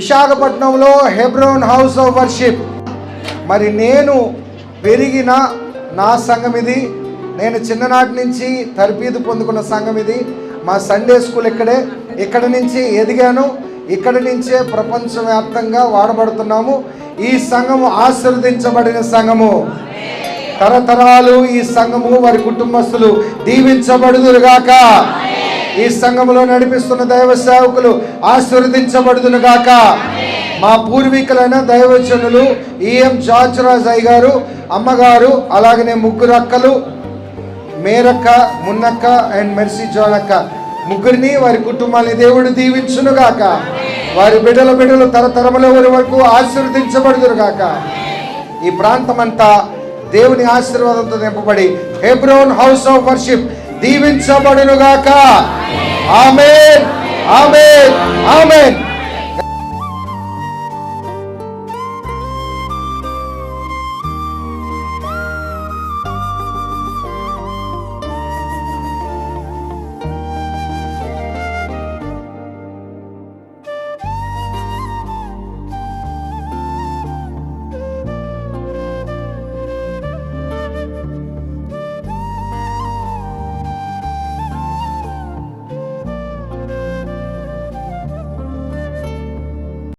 విశాఖపట్నంలో Hebron house of worship. మరి నేను పెరిగిన నా సంఘం ఇది. నేను చిన్ననాటి నుంచి తర్బీదు పొందుకున్న సంఘం ఇది. మా సండే స్కూల్ ఇక్కడి నుంచి ఎదిగాను. ఇక్కడి నుంచే ప్రపంచవ్యాప్తంగా వాడబడుతున్నాము. ఈ సంఘము ఆశీర్వదించబడిన సంఘము. తరతరాలు ఈ సంఘము వారి కుటుంబస్తులు దీవించబడుదురుగాక. ఈ సంఘములో నడిపిస్తున్న దైవ సేవకులు ఆశీర్వదించబడుదురుగాక. మా పూర్వీకులైన దైవజనులు ఈఎం జార్జ్ రాజ్ అయ్య గారు, అమ్మగారు, అలాగనే ముగ్గురు అక్కలు, మేరక్క, మున్నక్క అండ్ మెర్సీ జోనక్క, ముగ్గురిని వారి కుటుంబాన్ని దేవుడు దీవించునుగాక. వారి బిడ్డలు తరతరముల వరకు ఆశీర్వదించబడుదురుగాక. ఈ ప్రాంతమంతా దేవుని ఆశీర్వాదంతో నింపబడి హెబ్రోన్ హౌస్ ఆఫ్ వర్షిప్ దీవించబడునుగాక. ఆమేన్, ఆమేన్, ఆమేన్.